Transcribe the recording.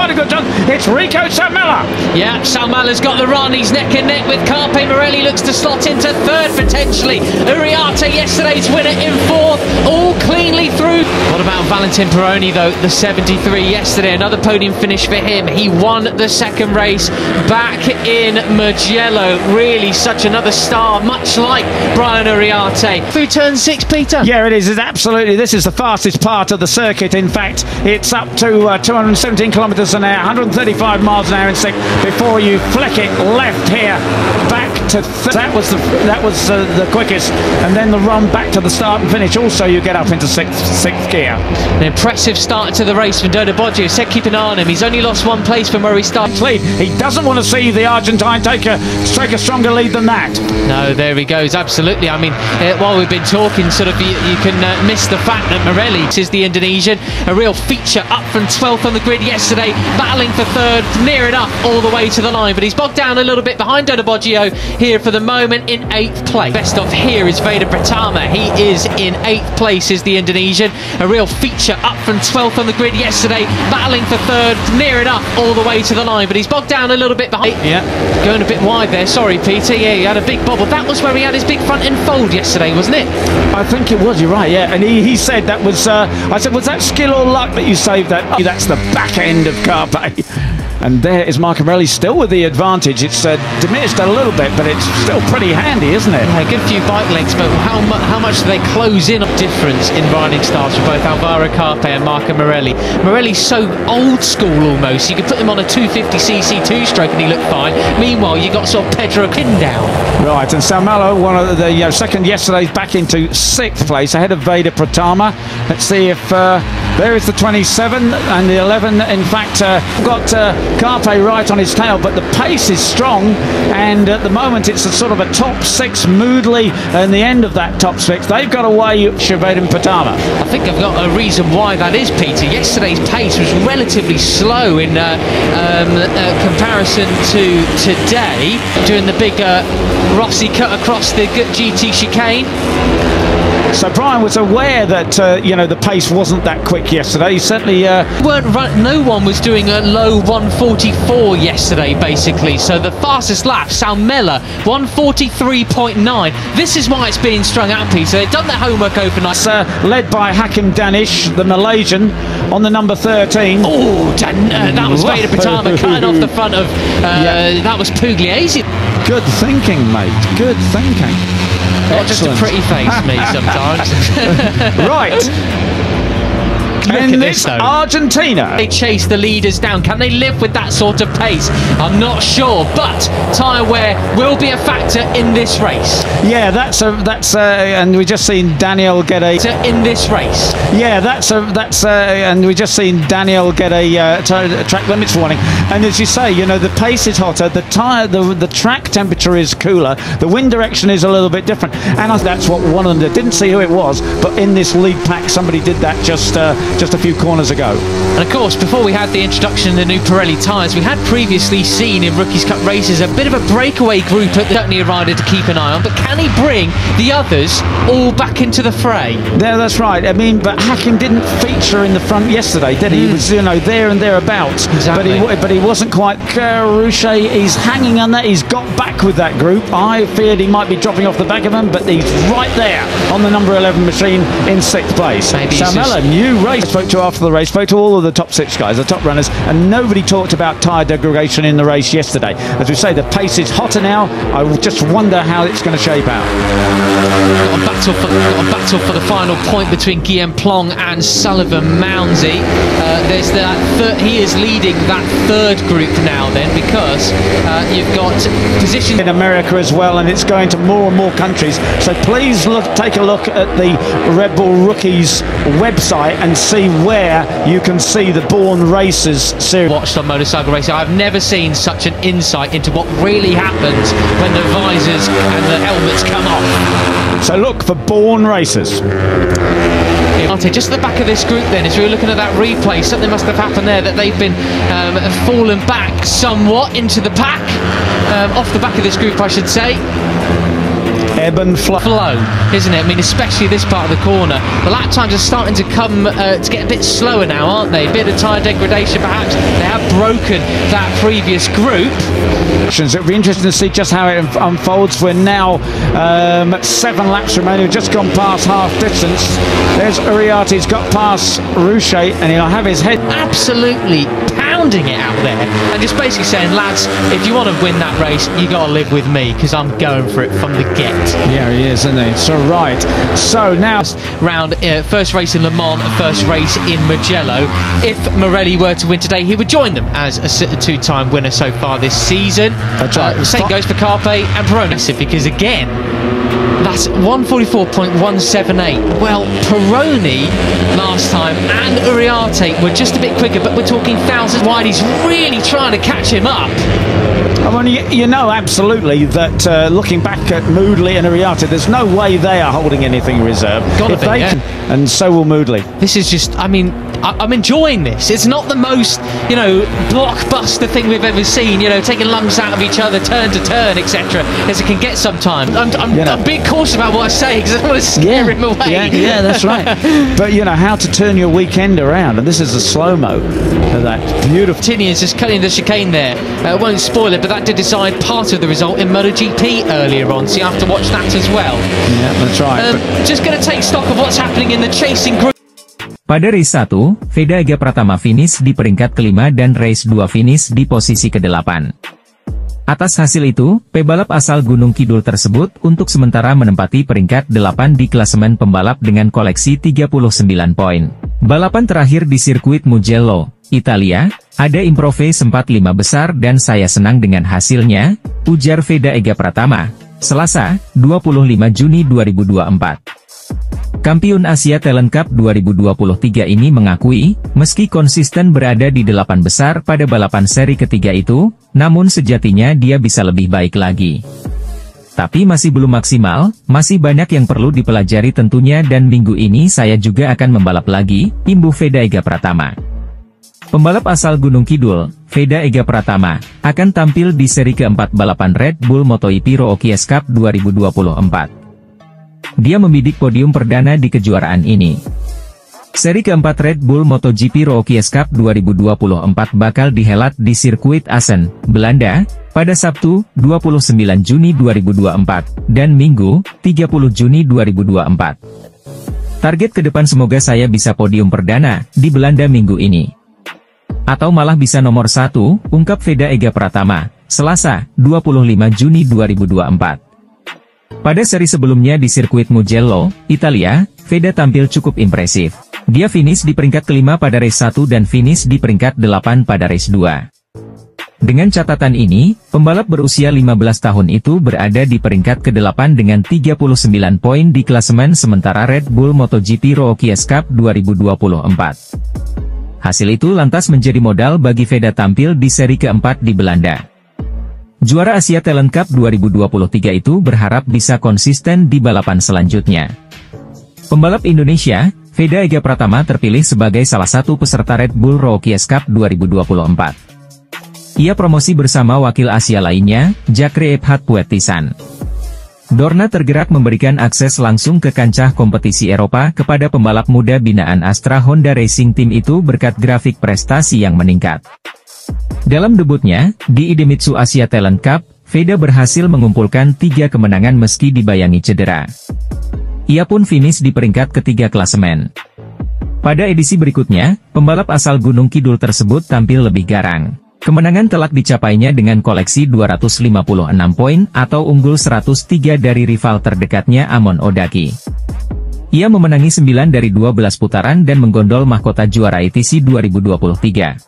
quite a good chance. It's Rico Salmela. Yeah, Salmela's got the run. He's neck and neck with Carpe. Morelli looks to slot into third potentially. Uriarte, yesterday's winner, in fourth, all cleanly through. What about Valentin Peroni though? The 73 yesterday, another podium finish for him. He won the second race back in Mugello. Really such another star, much like Brian Uriarte. Through turn 6, Peter. Yeah, it is. It's absolutely. This is the fastest part of the circuit. In fact, it's up to 217 kilometres an hour, 135 miles an hour in sixth before you flick it left here, back to that was the quickest, and then the run back to the start and finish. Also, you get up into sixth gear. An impressive start to the race from Dodo Boggio. Said keep an eye on him. He's only lost one place from where he started. He doesn't want to see the Argentine take a stronger lead than that. No, there he goes. Absolutely. I mean, while we've been talking, sort of, you can miss the fact that Morelli is the Indonesian, a real feature, up from 12th on the grid yesterday, battling for third, near enough all the way to the line, but he's bogged down a little bit behind Dodo Boggio here for the moment in 8th place. Best off here is Veda Pratama. He is in 8th place, is the Indonesian, a real feature, up from 12th on the grid yesterday, battling for third, near enough all the way to the line, but he's bogged down a little bit behind. Yeah, going a bit wide there, sorry Peter. Yeah, he had a big bobble. That was where he had his big front end fold yesterday, wasn't it? I think it was, you're right, yeah. And he said that was, I said, was that skill or luck that you saved that? Oh, that's the back end of Carpe. And there is Marco Morelli still with the advantage. It's diminished a little bit, but it's still pretty handy, isn't it? Yeah, a good few bike lengths, but how much do they close in on difference in riding styles for both Alvaro Carpe and Marco Morelli? Morelli's so old school almost. You could put him on a 250cc two-stroke and he looked fine. Meanwhile, you got sort of Pedro Quindao. Right, and Salmela, one of the second yesterday, back into 6th place, ahead of Veda Pratama. Let's see if there is the 27 and the 11. In fact, got Carpe right on his tail, but the pace is strong, and at the moment it's a sort of a top 6 moodily, and the end of that top 6 they've got away Veda Pratama. I think I've got a reason why that is, Peter. Yesterday's pace was relatively slow in comparison to today, doing the big Rossi cut across the GT chicane. So Brian was aware that the pace wasn't that quick yesterday. He certainly no one was doing a low 144 yesterday, basically. So the fastest lap, Salmela, 143.9. This is why it's being strung out, Peter. They've done their homework overnight. It's led by Hakim Danish, the Malaysian, on the number 13. Oh, that was Veda Pratama cutting off the front of that was Pugliese. Good thinking, mate. Good thinking. Not just a pretty face, me, sometimes. Right. Look and at this, though. Argentina. They chase the leaders down. Can they live with that sort of pace? I'm not sure, but tyre wear will be a factor in this race. Yeah, and we just seen Daniel get a in this race. Yeah, and we just seen Daniel get a track limits warning. And as you say, the pace is hotter, the track temperature is cooler, the wind direction is a little bit different, and that's what one of them did. Didn't see who it was, but in this lead pack, somebody did that just a few corners ago. And of course, before we had the introduction of the new Pirelli tyres, we had previously seen in Rookies Cup races a bit of a breakaway group at certainly a rider to keep an eye on. But can he bring the others all back into the fray? Yeah, that's right. I mean, but Hakim didn't feature in the front yesterday, did he? He was, there and thereabouts. Exactly. But he wasn't quite. Rouchet, he's hanging on that. He's got back with that group. I feared he might be dropping off the back of them, but he's right there on the number 11 machine in 6th place. Salmela, new race. Spoke to after the race, spoke to all of the top 6 guys, the top runners, and nobody talked about tyre degradation in the race yesterday. As we say, the pace is hotter now. I just wonder how it's going to shape out. Got a battle for the final point between Guillaume Plong and Sullivan Mounsey. There's that he is leading that third group now then, because you've got positions in America as well, and it's going to more and more countries. So please take a look at the Red Bull Rookies website and see where you can see the Born Racers series. Watched on motorcycle racing, I've never seen such an insight into what really happens when the visors and the helmets come off. So look for Born Racers. Just at the back of this group then, as we were looking at that replay, something must have happened there, that they've been fallen back somewhat into the pack, off the back of this group I should say. ebb and flow, isn't it? I mean, especially this part of the corner. The lap times are starting to come to get a bit slower now, aren't they? A bit of tyre degradation, perhaps. They have broken that previous group. It'll be interesting to see just how it unfolds. We're now at 7 laps remaining. We've just gone past half distance. There's Uriarte's got past Rouchet, and he'll have his head absolutely pounding it out there, and just basically saying, lads, if you want to win that race, you got to live with me, because I'm going for it from the get. Yeah, he is, isn't he? So right. So now round first race in Le Mans, first race in Mugello. If Morelli were to win today, he would join them as a two-time winner so far this season. That's right. Same goes for Carpe and Peroni, because again, that's 144.178. Well, Peroni last time and Uriarte were just a bit quicker, but we're talking thousands wide. He's really trying to catch him up. I mean, you know absolutely that looking back at Moodley and Uriarte, there's no way they are holding anything reserve. Gotta be, yeah. And so will Moodley. This is just, I mean, I'm enjoying this. It's not the most, you know, blockbuster thing we've ever seen, you know, taking lumps out of each other, turn to turn, etc., as it can get sometimes. I'm being cautious about what I say, because I don't want to scare him away. Yeah, that's right. But, you know, how to turn your weekend around, and this is a slow-mo of that beautiful. Tinian's just cutting the chicane there. Won't spoil it, but that did decide part of the result in MotoGP earlier on, so you have to watch that as well. Yeah, that's right. Just going to take stock of what's happening in the chasing group. Pada race 1, Veda Ega Pratama finish di peringkat kelima dan race 2 finish di posisi ke-8. Atas hasil itu, pebalap asal Gunung Kidul tersebut untuk sementara menempati peringkat 8 di klasemen pembalap dengan koleksi 39 poin. Balapan terakhir di sirkuit Mugello, Italia, ada improve sempat 5 besar dan saya senang dengan hasilnya, ujar Veda Ega Pratama, Selasa, 25 Juni 2024. Kampiun Asia Talent Cup 2023 ini mengakui, meski konsisten berada di 8 besar pada balapan seri ketiga itu, namun sejatinya dia bisa lebih baik lagi. Tapi masih belum maksimal, masih banyak yang perlu dipelajari tentunya, dan minggu ini saya juga akan membalap lagi, imbuh Veda Ega Pratama. Pembalap asal Gunung Kidul, Veda Ega Pratama, akan tampil di seri keempat balapan Red Bull MotoGP Rookies Cup 2024. Dia membidik podium perdana di kejuaraan ini. Seri keempat Red Bull MotoGP Rookies Cup 2024 bakal dihelat di sirkuit Assen, Belanda, pada Sabtu, 29 Juni 2024, dan Minggu, 30 Juni 2024. Target ke depan semoga saya bisa podium perdana di Belanda minggu ini. Atau malah bisa nomor 1, ungkap Veda Ega Pratama, Selasa, 25 Juni 2024. Pada seri sebelumnya di sirkuit Mugello, Italia, Veda tampil cukup impresif. Dia finish di peringkat kelima pada race 1 dan finish di peringkat 8 pada race 2. Dengan catatan ini, pembalap berusia 15 tahun itu berada di peringkat ke-8 dengan 39 poin di klasemen sementara Red Bull MotoGP Rookies Cup 2024. Hasil itu lantas menjadi modal bagi Veda tampil di seri keempat di Belanda. Juara Asia Talent Cup 2023 itu berharap bisa konsisten di balapan selanjutnya. Pembalap Indonesia, Veda Ega Pratama terpilih sebagai salah satu peserta Red Bull Rookies Cup 2024. Ia promosi bersama wakil Asia lainnya, Jakre Ebhat Puetisan. Dorna tergerak memberikan akses langsung ke kancah kompetisi Eropa kepada pembalap muda binaan Astra Honda Racing Team itu berkat grafik prestasi yang meningkat. Dalam debutnya, di Idemitsu Asia Talent Cup, Veda berhasil mengumpulkan 3 kemenangan meski dibayangi cedera. Ia pun finish di peringkat ketiga klasemen. Pada edisi berikutnya, pembalap asal Gunung Kidul tersebut tampil lebih garang. Kemenangan telak dicapainya dengan koleksi 256 poin atau unggul 103 dari rival terdekatnya Amon Odaki. Ia memenangi 9 dari 12 putaran dan menggondol mahkota juara ITC 2023.